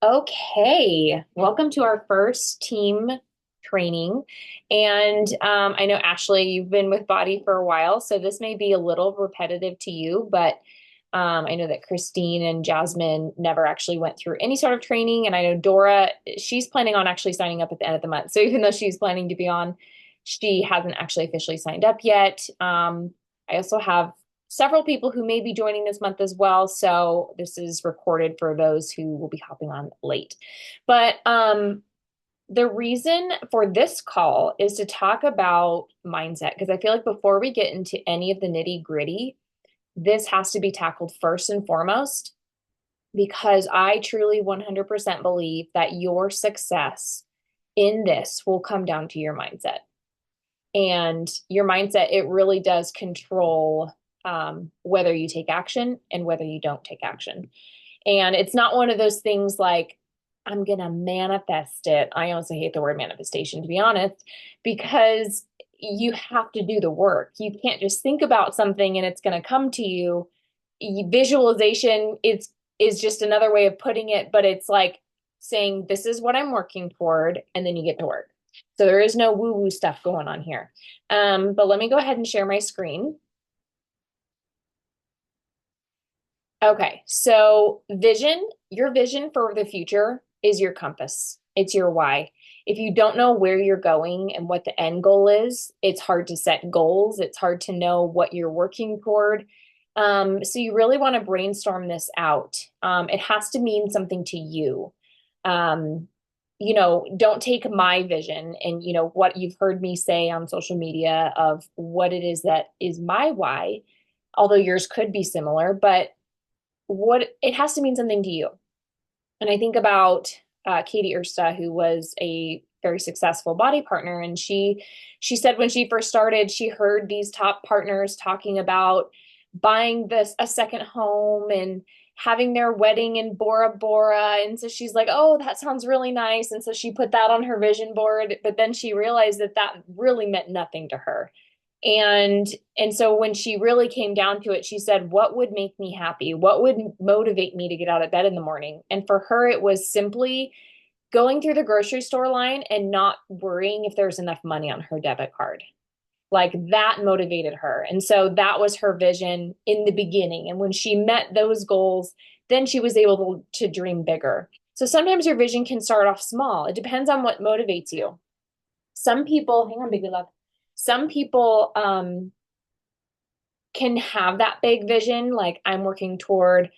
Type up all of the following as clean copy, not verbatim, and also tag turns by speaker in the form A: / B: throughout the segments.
A: Okay, welcome to our first team training. And I know, Ashley, you've been with Body for a while, so this may be a little repetitive to you, but I know that Christine and Jasmine never actually went through any sort of training. And I know Dora, she's planning on actually signing up at the end of the month. So even though she's planning to be on, she hasn't actually officially signed up yet. I also have several people who may be joining this month as well. So this is recorded for those who will be hopping on late. But the reason for this call is to talk about mindset because I feel like before we get into any of the nitty gritty, this has to be tackled first and foremost because I truly 100% believe that your success in this will come down to your mindset. And your mindset, it really does control whether you take action and whether you don't take action. And it's not one of those things like, I'm going to manifest it. I also hate the word manifestation, to be honest, because you have to do the work. You can't just think about something and it's going to come to you. Visualization is just another way of putting it, but it's like saying, this is what I'm working toward, and then you get to work. So there is no woo-woo stuff going on here. But let me go ahead and share my screen. Okay, so your vision for the future is your compass. It's your why. If you don't know where you're going and what the end goal is, it's hard to set goals. It's hard to know what you're working toward. So you really want to brainstorm this out. It has to mean something to you. Um, don't take my vision and, what you've heard me say on social media of what it is that is my why, although yours could be similar, but what it has to mean something to you. And I think about Katie Ursta, who was a very successful body partner, and she said when she first started, she heard these top partners talking about buying this a second home and having their wedding in Bora Bora. And so she's like, oh, that sounds really nice. And so she put that on her vision board, but then she realized that that really meant nothing to her. And and so when she really came down to it, she said, what would make me happy? What would motivate me to get out of bed in the morning? And for her, it was simply going through the grocery store line and not worrying if there was enough money on her debit card. Like that motivated her. And so that was her vision in the beginning. And when she met those goals, then she was able to dream bigger. So sometimes your vision can start off small. It depends on what motivates you. Some people, hang on, baby love. Some people can have that big vision, like I'm working toward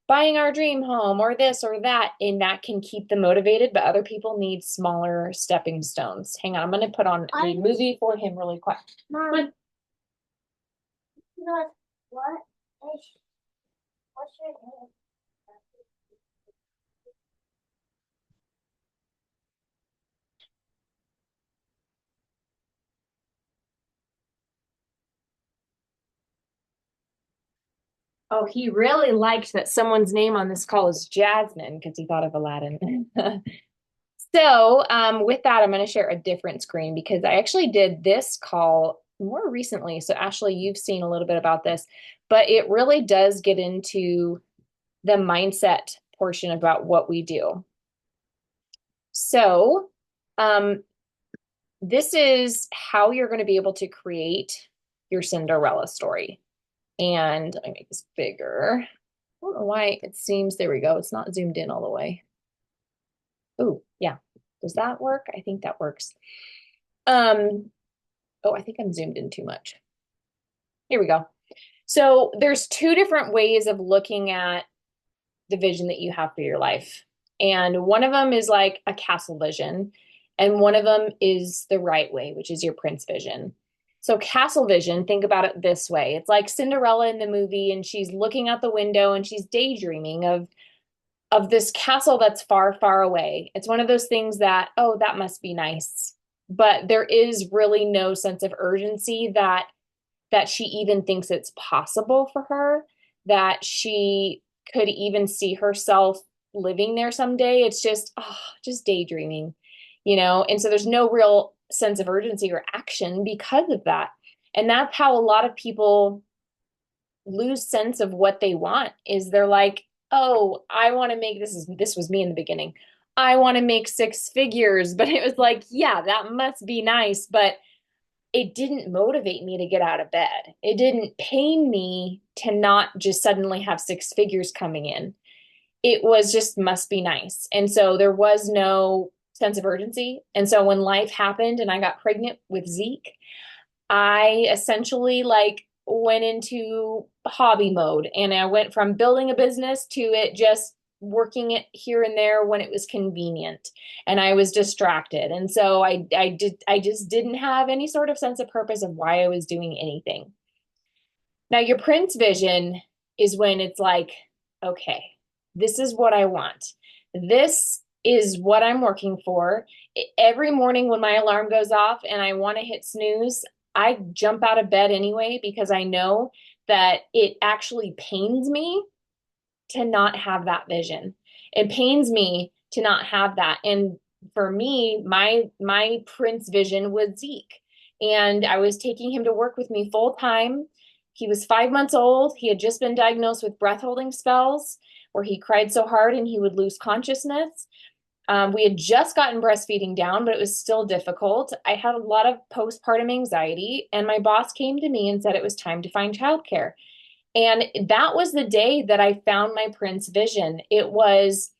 A: buying our dream home or this or that, and that can keep them motivated. But other people need smaller stepping stones. Hang on, I'm going to put on a movie for him really quick. Mom, what is what's your name? Oh, he really liked that someone's name on this call is Jasmine because he thought of Aladdin. So, with that, I'm going to share a different screen because I actually did this call more recently. So, Ashley, you've seen a little bit about this, but it really does get into the mindset portion about what we do. So, um, this is how you're going to be able to create your Cinderella story. And let me make this bigger. I don't know why it seems, there we go. It's not zoomed in all the way. Oh, yeah. Does that work? I think that works. Um, oh, I think I'm zoomed in too much. Here we go. So there's two different ways of looking at the vision that you have for your life. And one of them is like a castle vision, and one of them is the right way, which is your prince vision. So castle vision, think about it this way. It's like Cinderella in the movie, and she's looking out the window and she's daydreaming of this castle that's far, far away. It's one of those things that, oh, that must be nice. But there is really no sense of urgency that she even thinks it's possible for her, that she could even see herself living there someday. It's just, oh, just daydreaming. And so there's no real sense of urgency or action because of that. And that's how a lot of people lose sense of what they want is they're like, oh, I want to make this was me in the beginning. I want to make six figures, but it was like, yeah, that must be nice, but it didn't motivate me to get out of bed. It didn't pain me to not just suddenly have six figures coming in. It was just must be nice. And so there was no sense of urgency. And so when life happened and I got pregnant with Zeke, I essentially like went into hobby mode and I went from building a business to it just working it here and there when it was convenient and I was distracted. And so I just didn't have any sort of sense of purpose of why I was doing anything. Now your Prince vision is when it's like, okay, this is what I want. This is what I'm working for. Every morning when my alarm goes off and I want to hit snooze, I jump out of bed anyway because I know that it actually pains me to not have that vision. It pains me to not have that. And for me, my Prince vision was Zeke. And I was taking him to work with me full time. He was 5 months old. He had just been diagnosed with breath holding spells where he cried so hard and he would lose consciousness. We had just gotten breastfeeding down, but it was still difficult. I had a lot of postpartum anxiety, and my boss came to me and said it was time to find childcare. And that was the day that I found my Prince vision. It was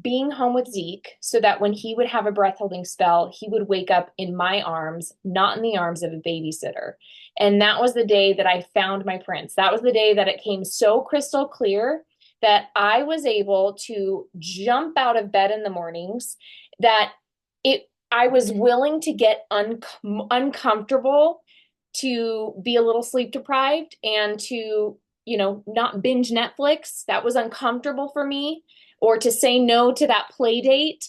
A: being home with Zeke so that when he would have a breath holding spell, he would wake up in my arms, not in the arms of a babysitter. And that was the day that I found my Prince. That was the day that it came so crystal clear that I was able to jump out of bed in the mornings, that I was willing to get uncomfortable, to be a little sleep deprived and to, not binge Netflix. That was uncomfortable for me, or to say no to that play date,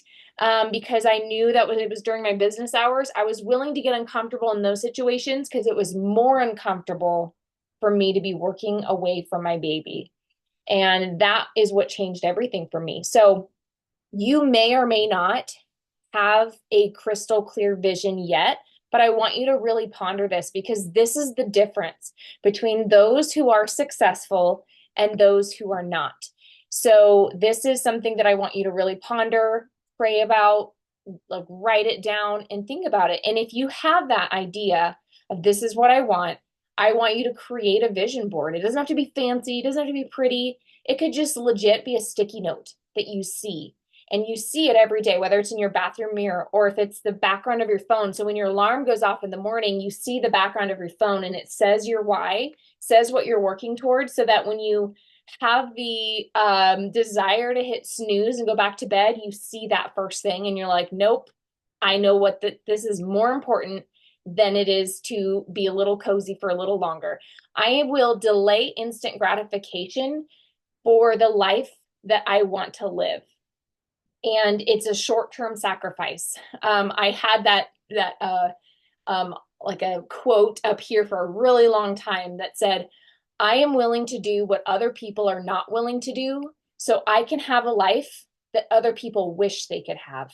A: because I knew that when it was during my business hours, I was willing to get uncomfortable in those situations because it was more uncomfortable for me to be working away from my baby. And that is what changed everything for me. So you may or may not have a crystal clear vision yet, but I want you to really ponder this because this is the difference between those who are successful and those who are not. So this is something that I want you to really ponder, pray about, like write it down and think about it. And if you have that idea of this is what I want you to create a vision board. It doesn't have to be fancy, it doesn't have to be pretty. It could just legit be a sticky note that you see. And you see it every day, whether it's in your bathroom mirror or if it's the background of your phone. So when your alarm goes off in the morning, you see the background of your phone and it says your why, says what you're working towards, so that when you have the desire to hit snooze and go back to bed, you see that first thing and you're like, nope, I know this is more important than it is to be a little cozy for a little longer. I will delay instant gratification for the life that I want to live. And it's a short-term sacrifice. I had like a quote up here for a really long time that said, I am willing to do what other people are not willing to do so I can have a life that other people wish they could have.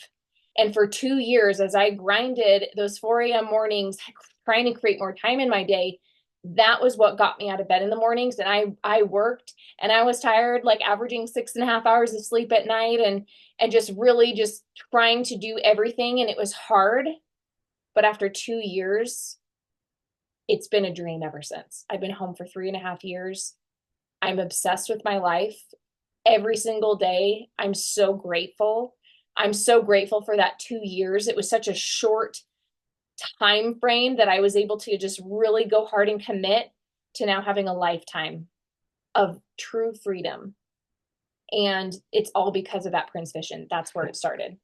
A: And for 2 years, as I grinded those 4 a.m. mornings, trying to create more time in my day, that was what got me out of bed in the mornings. And I worked and I was tired, like averaging 6.5 hours of sleep at night and just really just trying to do everything. And it was hard. But after 2 years, it's been a dream ever since. I've been home for 3.5 years. I'm obsessed with my life every single day. I'm so grateful. I'm so grateful for that 2 years. It was such a short time frame that I was able to just really go hard and commit to now having a lifetime of true freedom. And it's all because of that Prince vision. That's where it started.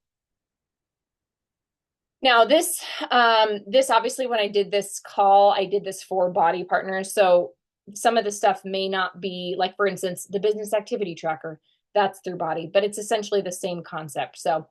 A: Now this obviously, when I did this call, I did this for body partners. So some of the stuff may not be like, for instance, the business activity tracker, that's through body, but it's essentially the same concept. So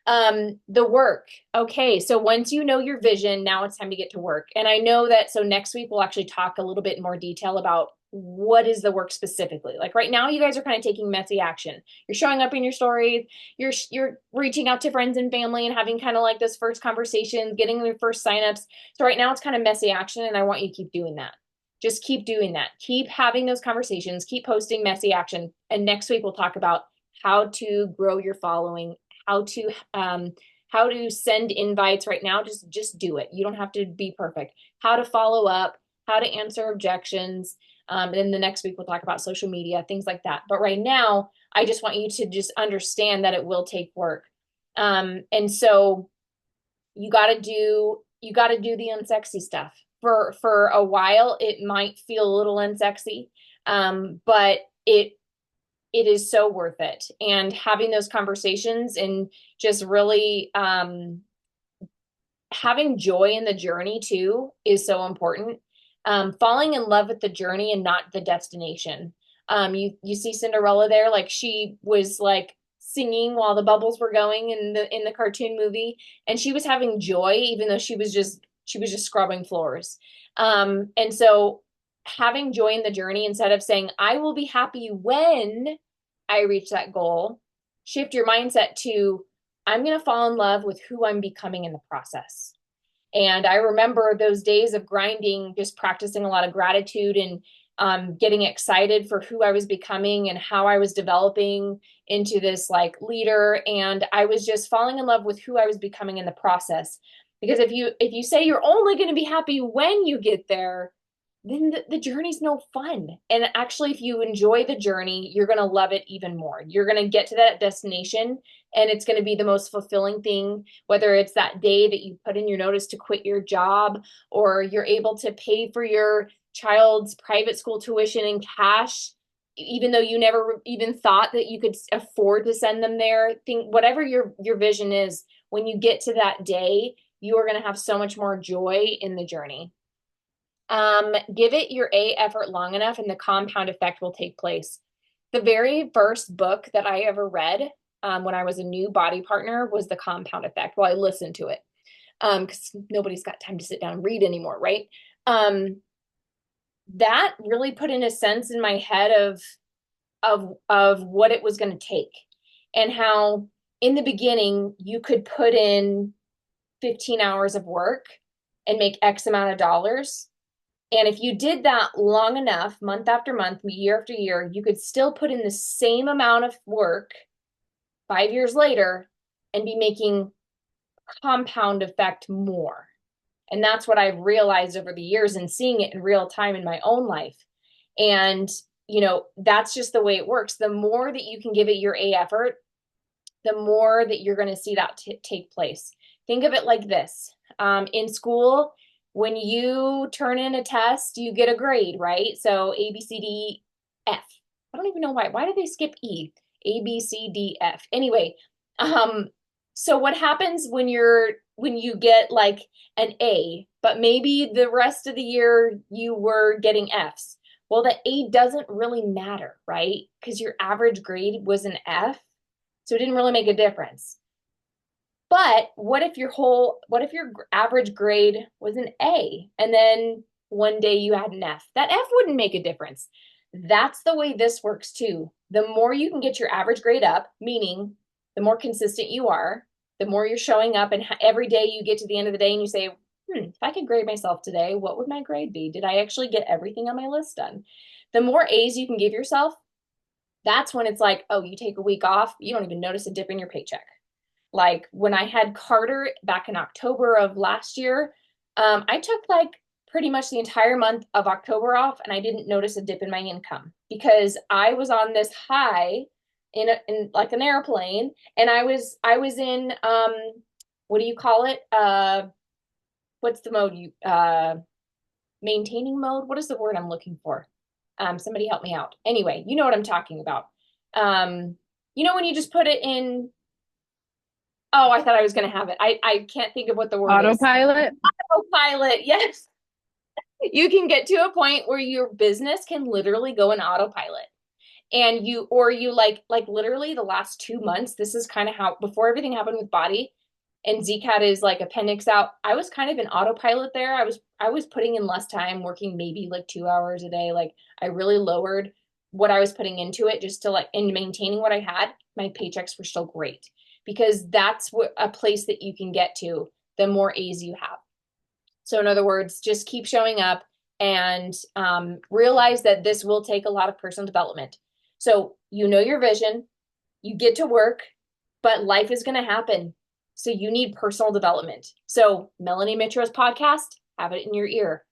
A: the work. Okay. So once you know your vision, now it's time to get to work. And I know that, so next week we'll actually talk a little bit more detail about what is the work specifically. Like right now, you guys are kind of taking messy action. You're showing up in your stories, you're reaching out to friends and family and having kind of like those first conversations, getting your first signups. So right now it's kind of messy action and I want you to keep doing that. Just keep doing that. Keep having those conversations, keep posting messy action. And next week we'll talk about how to grow your following, how to send invites right now. Just do it. You don't have to be perfect. How to follow up, how to answer objections. And then the next week we'll talk about social media, things like that. But right now, I just want you to just understand that it will take work. And so you got to do the unsexy stuff. For a while, it might feel a little unsexy, but it is so worth it. And having those conversations and just really having joy in the journey too is so important. Falling in love with the journey and not the destination. You see Cinderella there, like she was like singing while the bubbles were going in the cartoon movie, and she was having joy even though she was just scrubbing floors. And so having joy in the journey instead of saying, I will be happy when I reach that goal, shift your mindset to, I'm going to fall in love with who I'm becoming in the process. And I remember those days of grinding, just practicing a lot of gratitude and getting excited for who I was becoming and how I was developing into this like leader. And I was just falling in love with who I was becoming in the process. Because if you say you're only going to be happy when you get there, then the journey's no fun. And actually, if you enjoy the journey, you're going to love it even more. You're going to get to that destination and it's going to be the most fulfilling thing, whether it's that day that you put in your notice to quit your job, or you're able to pay for your child's private school tuition in cash, even though you never even thought that you could afford to send them there. Think whatever your vision is, when you get to that day, you are going to have so much more joy in the journey. Give it your A effort long enough and the compound effect will take place. The very first book that I ever read when I was a new body partner was The Compound Effect. Well, I listened to it because nobody's got time to sit down and read anymore, right? That really put in a sense in my head of what it was going to take, and how in the beginning you could put in 15 hours of work and make X amount of dollars. And if you did that long enough, month after month, year after year, you could still put in the same amount of work 5 years later and be making compound effect more. And that's what I've realized over the years and seeing it in real time in my own life. And, that's just the way it works. The more that you can give it your A effort, the more that you're going to see that take place. Think of it like this. In school, when you turn in a test, you get a grade, right? So A, B, C, D, F. I don't even know why. Why did they skip E? A, B, C, D, F. Anyway, so what happens when you get like an A, but maybe the rest of the year you were getting Fs? Well, the A doesn't really matter, right? Because your average grade was an F, so it didn't really make a difference. But what if your average grade was an A and then one day you had an F? That F wouldn't make a difference. That's the way this works too. The more you can get your average grade up, meaning the more consistent you are, the more you're showing up, and every day you get to the end of the day and you say, if I could grade myself today, what would my grade be? Did I actually get everything on my list done? The more A's you can give yourself, that's when it's like, oh, you take a week off, you don't even notice a dip in your paycheck. Like when I had Carter back in October of last year, I took like pretty much the entire month of October off and I didn't notice a dip in my income because I was on this high in like an airplane, and I was in what do you call it? What's the mode maintaining mode? What is the word I'm looking for? Somebody help me out. Anyway, you know what I'm talking about. When you just put it in. Oh, I thought I was going to have it. I can't think of what the word
B: Autopilot?
A: is. Autopilot. Yes. You can get to a point where your business can literally go in autopilot. And you like literally the last 2 months, this is kind of how, before everything happened with Body and ZCAT is like appendix out, I was kind of in autopilot there. I was putting in less time, working maybe like 2 hours a day. Like I really lowered what I was putting into it just to like, and maintaining what I had. My paychecks were still great because that's what a place that you can get to the more A's you have. So in other words, just keep showing up, and realize that this will take a lot of personal development. So you know your vision, you get to work, but life is going to happen. So you need personal development. So Melanie Mitro's podcast, have it in your ear.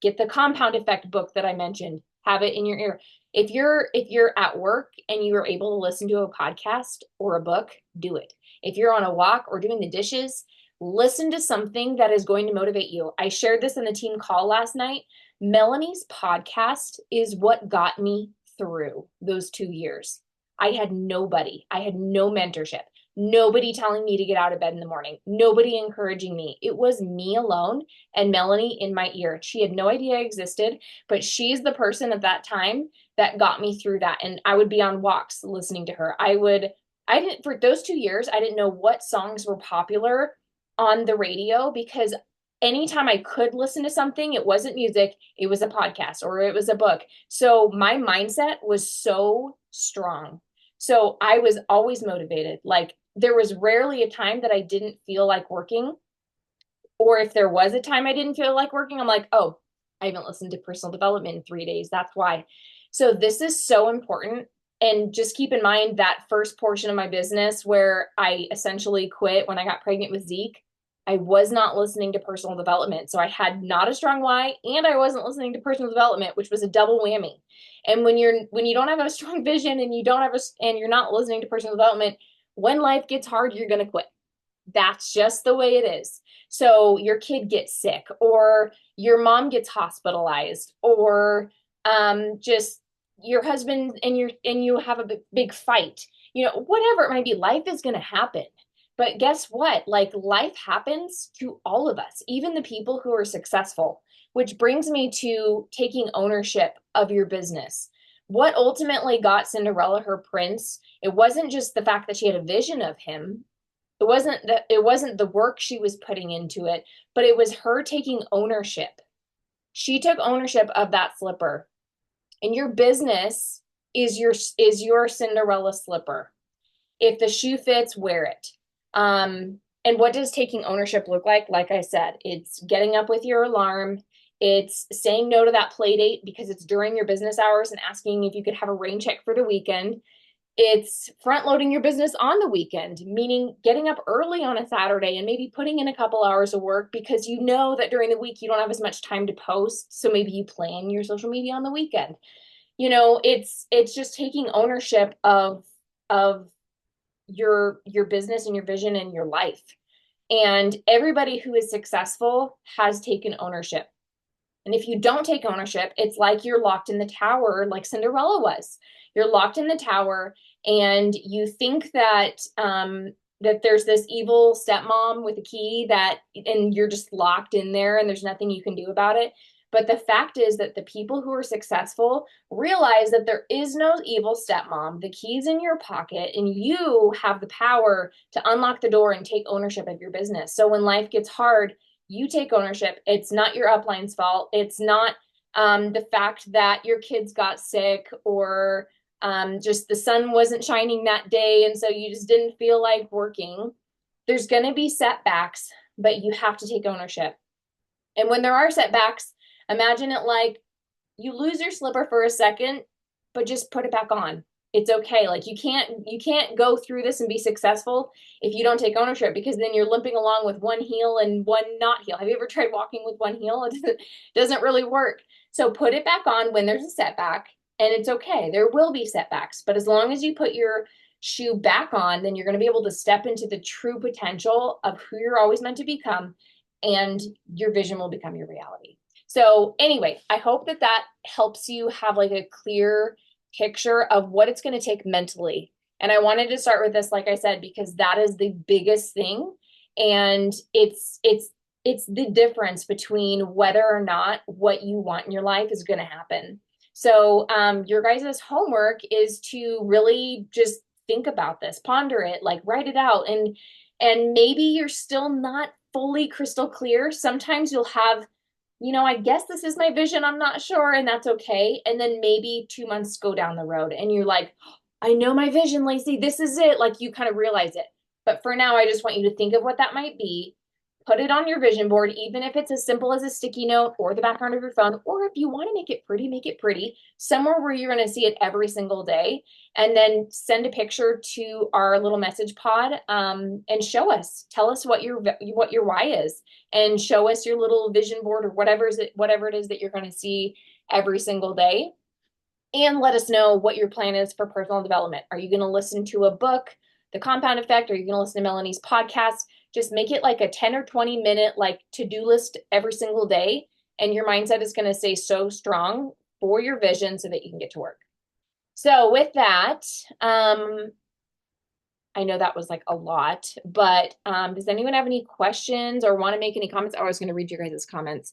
A: Get the Compound Effect book that I mentioned, have it in your ear. If you're at work and you are able to listen to a podcast or a book, do it. If you're on a walk or doing the dishes, listen to something that is going to motivate you. I shared this in the team call last night. Melanie's podcast is what got me through those 2 years. I had nobody. I had no mentorship. Nobody telling me to get out of bed in the morning. Nobody encouraging me. It was me alone and Melanie in my ear. She had no idea I existed, but she's the person at that time that got me through that. And I would be on walks listening to her. I didn't, for those 2 years, I didn't know what songs were popular on the radio because anytime I could listen to something, it wasn't music, it was a podcast or it was a book. So my mindset was so strong. So I was always motivated. Like there was rarely a time that I didn't feel like working. Or if there was a time I didn't feel like working, I'm like, oh, I haven't listened to personal development in 3 days. That's why. So this is so important. And just keep in mind that first portion of my business where I essentially quit when I got pregnant with Zeke, I was not listening to personal development. So I had not a strong why, and I wasn't listening to personal development, which was a double whammy. And when you don't have a strong vision and you don't have and you're not listening to personal development, when life gets hard, you're going to quit. That's just the way it is. So your kid gets sick, or your mom gets hospitalized, or just your husband and you have a big fight. You know, whatever it might be, life is going to happen. But guess what? Like life happens to all of us, even the people who are successful, which brings me to taking ownership of your business. What ultimately got Cinderella her prince, it wasn't just the fact that she had a vision of him. It wasn't the work she was putting into it, but it was her taking ownership. She took ownership of that slipper. And your business is your Cinderella slipper. If the shoe fits, wear it. And what does taking ownership look like? Like I said, it's getting up with your alarm. It's saying no to that play date because it's during your business hours and asking if you could have a rain check for the weekend. It's front loading your business on the weekend, meaning getting up early on a Saturday and maybe putting in a couple hours of work because you know that during the week you don't have as much time to post. So maybe you plan your social media on the weekend. You know, it's just taking ownership of your business and your vision and your life. And everybody who is successful has taken ownership. And if you don't take ownership, it's like you're locked in the tower, like Cinderella was. You're locked in the tower, and you think that that there's this evil stepmom with a key and you're just locked in there, and there's nothing you can do about it. But the fact is that the people who are successful realize that there is no evil stepmom. The key's in your pocket, and you have the power to unlock the door and take ownership of your business. So when life gets hard, you take ownership. It's not your upline's fault. It's not the fact that your kids got sick or just the sun wasn't shining that day and so you just didn't feel like working. There's going to be setbacks, but you have to take ownership. And when there are setbacks, imagine it like you lose your slipper for a second, but just put it back on. It's okay. Like you can't go through this and be successful if you don't take ownership, because then you're limping along with one heel and one not heel. Have you ever tried walking with one heel? It doesn't really work. So put it back on when there's a setback, and it's okay. There will be setbacks, but as long as you put your shoe back on, then you're going to be able to step into the true potential of who you're always meant to become, and your vision will become your reality. So anyway, I hope that that helps you have like a clear picture of what it's going to take mentally. And I wanted to start with this, like I said, because that is the biggest thing. And it's the difference between whether or not what you want in your life is going to happen. So your guys' homework is to really just think about this, ponder it, like write it out. And maybe you're still not fully crystal clear. Sometimes you'll have, I guess this is my vision, I'm not sure, and that's okay. And then maybe 2 months go down the road and you're like, I know my vision, Lacey, this is it. Like you kind of realize it. But for now, I just want you to think of what that might be. put it on your vision board, even if it's as simple as a sticky note or the background of your phone, or if you want to make it pretty, somewhere where you're going to see it every single day. And then send a picture to our little message pod, and show us. Tell us what your why is, and show us your little vision board or whatever it is that you're going to see every single day. And let us know what your plan is for personal development. Are you going to listen to a book, The Compound Effect? Are you going to listen to Melanie's podcast? Just make it like a 10 or 20-minute like to-do list every single day. And your mindset is going to stay so strong for your vision so that you can get to work. So with that, I know that was like a lot, but does anyone have any questions or want to make any comments? Oh, I was going to read your guys' comments.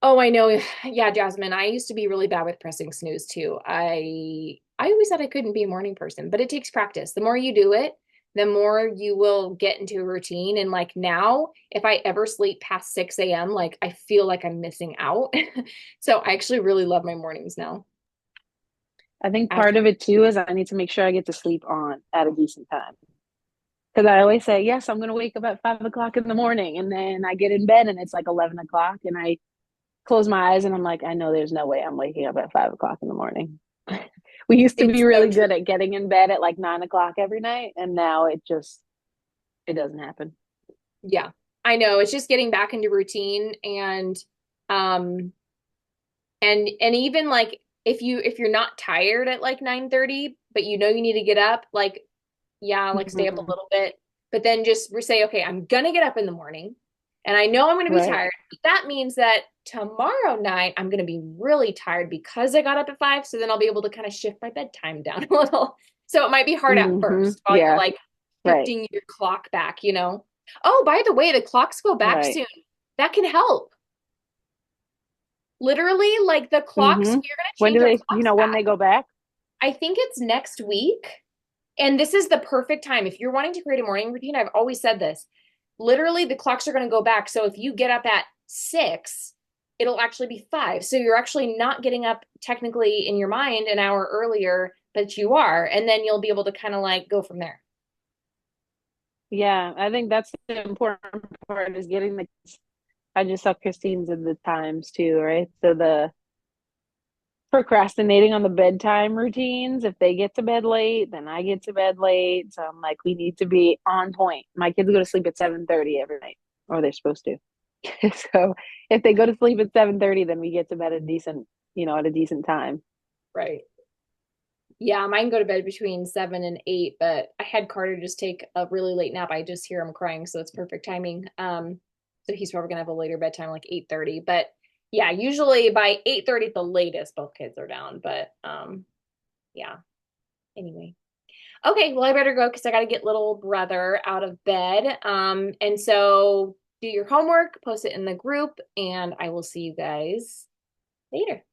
A: Oh, I know. Yeah, Jasmine, I used to be really bad with pressing snooze too. I always thought I couldn't be a morning person, but it takes practice. The more you do it, the more you will get into a routine. And like now, if I ever sleep past 6 a.m., like I feel like I'm missing out. So I actually really love my mornings now.
B: I think part
A: After,
B: of it too is I need to make sure I get to sleep on at a decent time. Because I always say, yes, I'm going to wake up at 5 o'clock in the morning. And then I get in bed and it's like 11 o'clock. And I close my eyes and I'm like, I know there's no way I'm waking up at 5 o'clock in the morning. We used to be
A: it's so
B: really
A: true.
B: good at getting in bed at like 9 o'clock every night. And now it doesn't happen.
A: Yeah, I know. It's just getting back into routine, um and even like if you're not tired at like 9:30, but you know you need to get up, like yeah, like stay up a
B: Mhm.
A: little bit, but then just say, okay, I'm gonna get up in the morning and I know I'm gonna be
B: Right.
A: tired. But that means that tomorrow night I'm gonna be really tired because I got up at 5, so then I'll be able to kind of shift my bedtime down a little. So it might be hard at first while you're
B: Yeah.
A: like
B: Right.
A: shifting your clock back, you know? Oh, by the way, the clocks go back
B: Right.
A: soon. That can help. Literally, like the clocks,
B: hmm
A: you're gonna
B: When
A: change
B: do
A: your
B: they,
A: clocks
B: when
A: back.
B: they go back?
A: I think it's next week. And this is the perfect time. If you're wanting to create a morning routine, I've always said this. Literally, the clocks are going to go back. So if you get up at 6, it'll actually be 5. So you're actually not getting up technically in your mind an hour earlier, but you are. And then you'll be able to kind of like go from there.
B: Yeah, I think that's the important part is getting the, I just saw Christine's in the times too, right? So the procrastinating on the bedtime routines. If they get to bed late, then I get to bed late. So I'm like, we need to be on point. My kids go to sleep at 7:30 every night, or they're supposed to. So if they go to sleep at 7:30, then we get to bed at a decent, at a decent time.
A: Right. Yeah, mine go to bed between 7 and 8, but I had Carter just take a really late nap. I just hear him crying, so it's perfect timing. So he's probably gonna have a later bedtime, like 8:30. But yeah, usually by 8:30 at the latest, both kids are down. But yeah. Anyway. Okay, well, I better go because I gotta get little brother out of bed. And so do your homework, post it in the group, and I will see you guys later.